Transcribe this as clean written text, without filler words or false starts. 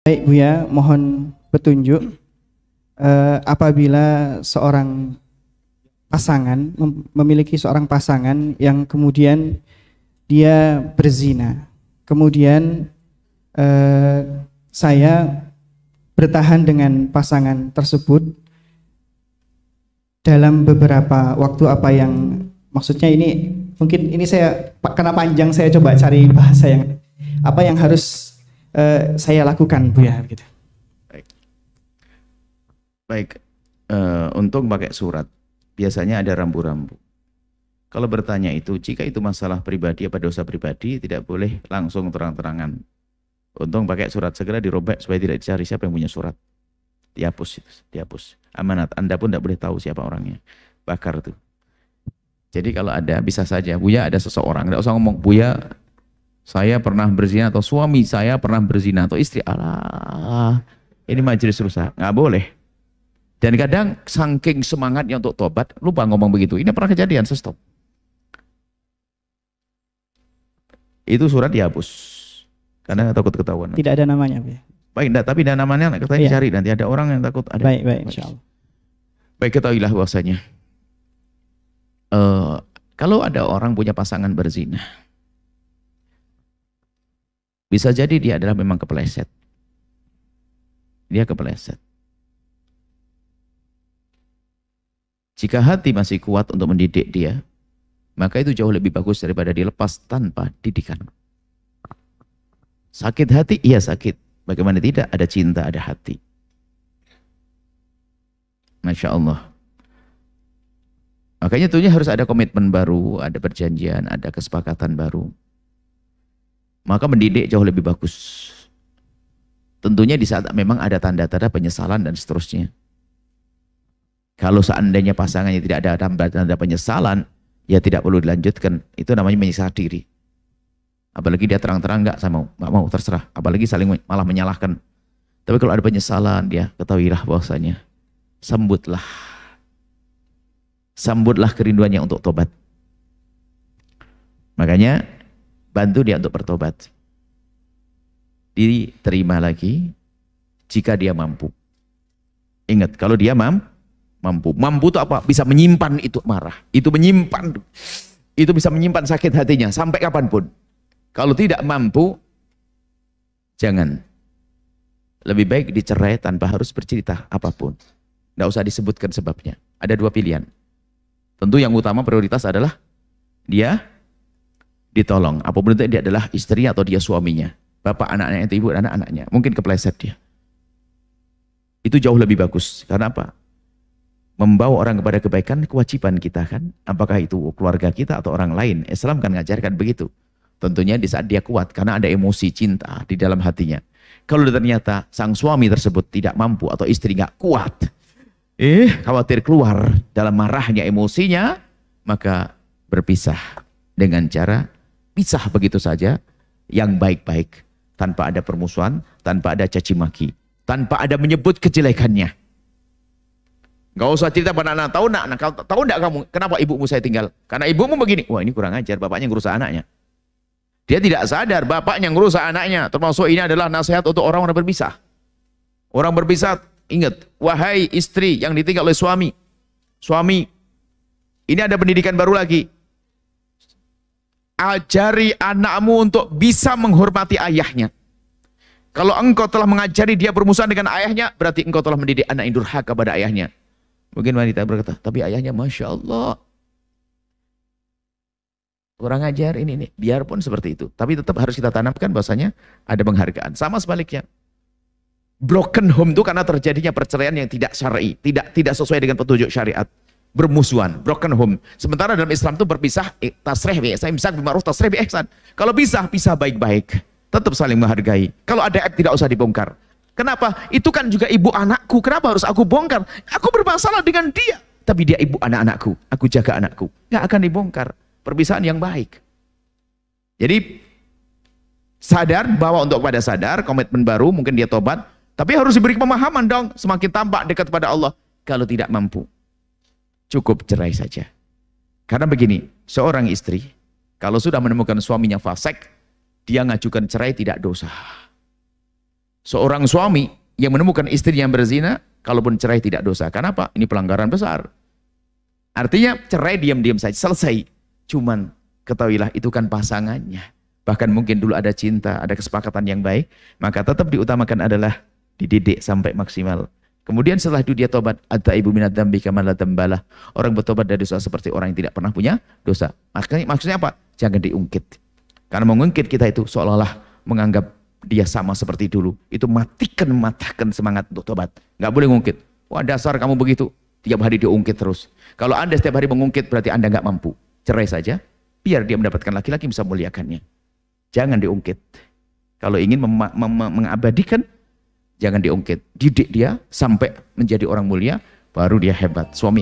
Baik Buya, mohon petunjuk apabila seorang pasangan memiliki seorang pasangan yang kemudian dia berzina, kemudian saya bertahan dengan pasangan tersebut dalam beberapa waktu, apa yang maksudnya ini, mungkin ini saya karena panjang, saya coba cari bahasa yang apa yang harus saya lakukan Buya gitu. Baik, untuk pakai surat biasanya ada rambu-rambu. Kalau bertanya itu, jika itu masalah pribadi apa dosa pribadi, tidak boleh langsung terang-terangan. Untung pakai surat, segera dirobek supaya tidak dicari siapa yang punya surat. Dihapus itu, dihapus. Amanat, Anda pun tidak boleh tahu siapa orangnya. Bakar tuh. Jadi kalau ada, bisa saja, Buya ada seseorang, tidak usah ngomong, Buya saya pernah berzina, atau suami saya pernah berzina, atau istri, alah, ini majelis rusak, nggak boleh. Dan kadang saking semangatnya untuk tobat, lupa ngomong begitu. Ini pernah kejadian, saya stop. Itu surat dihapus, karena takut ketahuan. Tidak ada namanya Buya. Baik, enggak, tapi ada namanya, kita cari, nanti ada orang yang takut. Ada. Baik, insya Allah. Baik, ketahuilah bahwasanya, kalau ada orang punya pasangan berzina, bisa jadi dia adalah memang kepeleset. Dia kepeleset. Jika hati masih kuat untuk mendidik dia, maka itu jauh lebih bagus daripada dilepas tanpa didikan. Sakit hati? Iya sakit. Bagaimana tidak? Ada cinta, ada hati. Masya Allah. Makanya tentunya harus ada komitmen baru, ada perjanjian, ada kesepakatan baru. Maka mendidik jauh lebih bagus. Tentunya di saat memang ada tanda-tanda penyesalan dan seterusnya. Kalau seandainya pasangannya tidak ada tanda-tanda penyesalan, ya tidak perlu dilanjutkan. Itu namanya menyiksa diri. Apalagi dia terang-terang nggak mau, terserah. Apalagi saling malah menyalahkan. Tapi kalau ada penyesalan, dia ketahuilah bahwasanya sambutlah kerinduannya untuk tobat. Makanya bantu dia untuk bertobat. Diterima lagi jika dia mampu. Ingat, kalau dia mampu itu apa? Bisa menyimpan itu marah. Itu bisa menyimpan sakit hatinya sampai kapanpun. Kalau tidak mampu, jangan. Lebih baik dicerai tanpa harus bercerita apapun. Tidak usah disebutkan sebabnya. Ada dua pilihan. Tentu yang utama prioritas adalah dia ditolong. Apapun itu, dia adalah istri atau dia suaminya. Bapak anaknya, itu ibu anak-anaknya. Mungkin kepleset dia. Itu jauh lebih bagus. Karena apa? Membawa orang kepada kebaikan kewajiban kita kan. Apakah itu keluarga kita atau orang lain. Islam kan ngajarkan begitu. Tentunya di saat dia kuat. Karena ada emosi cinta di dalam hatinya. Kalau ternyata sang suami tersebut tidak mampu atau istri nggak kuat. Khawatir keluar dalam marahnya emosinya. Maka berpisah dengan cara pisah begitu saja. Yang baik-baik. Tanpa ada permusuhan. Tanpa ada caci maki. Tanpa ada menyebut kejelekannya. Gak usah cerita pada anak, tahu enggak kamu kenapa ibumu saya tinggal? Karena ibumu begini. Wah, ini kurang ajar, bapaknya ngerusak anaknya. Dia tidak sadar bapaknya ngerusak anaknya. Termasuk ini adalah nasihat untuk orang-orang berpisah. Orang berpisah, ingat, wahai istri yang ditinggal oleh suami. Suami, ini ada pendidikan baru lagi. Ajari anakmu untuk bisa menghormati ayahnya. Kalau engkau telah mengajari dia bermusuhan dengan ayahnya, berarti engkau telah mendidik anak yang durhaka pada ayahnya. Mungkin wanita berkata, tapi ayahnya Masya Allah. Kurang ajar ini. Biarpun seperti itu. Tapi tetap harus kita tanamkan bahwasanya ada penghargaan. Sama sebaliknya. Broken home itu karena terjadinya perceraian yang tidak syar'i. Tidak sesuai dengan petunjuk syariat. Bermusuhan. Broken home. Sementara dalam Islam itu berpisah. Tasrih bi ihsan, imsak bil ma'ruf, tasrih bi ihsan. Kalau pisah baik-baik. Tetap saling menghargai. Kalau ada aib tidak usah dibongkar. Kenapa? Itu kan juga ibu anakku. Kenapa harus aku bongkar? Aku bermasalah dengan dia. Tapi dia ibu anak-anakku. Aku jaga anakku. Nggak akan dibongkar. Perpisahan yang baik. Jadi sadar, bawa untuk pada sadar, komitmen baru, mungkin dia tobat. Tapi harus diberi pemahaman dong. Semakin tampak dekat pada Allah. Kalau tidak mampu, cukup cerai saja. Karena begini, seorang istri, kalau sudah menemukan suaminya fasik, dia ngajukan cerai tidak dosa. Seorang suami yang menemukan istri yang berzina, kalaupun cerai tidak dosa. Kenapa? Ini pelanggaran besar. Artinya cerai diam-diam saja, selesai. Cuman ketahuilah itu kan pasangannya. Bahkan mungkin dulu ada cinta, ada kesepakatan yang baik, maka tetap diutamakan adalah dididik sampai maksimal. Kemudian setelah itu dia tobat, at-taibu minadz dzambi kaman la dzambalah. Orang bertobat dari dosa seperti orang yang tidak pernah punya dosa. Maksudnya apa? Jangan diungkit. Karena mengungkit kita itu seolah-olah menganggap dia sama seperti dulu. Itu matahkan semangat untuk tobat. Nggak boleh ngungkit. Wah, dasar kamu begitu. Tiap hari diungkit terus. Kalau Anda setiap hari mengungkit berarti Anda nggak mampu. Cerai saja, biar dia mendapatkan laki-laki yang bisa memuliakannya. Jangan diungkit. Kalau ingin mengabadikan, jangan diungkit. Didik dia sampai menjadi orang mulia, baru dia hebat. Suami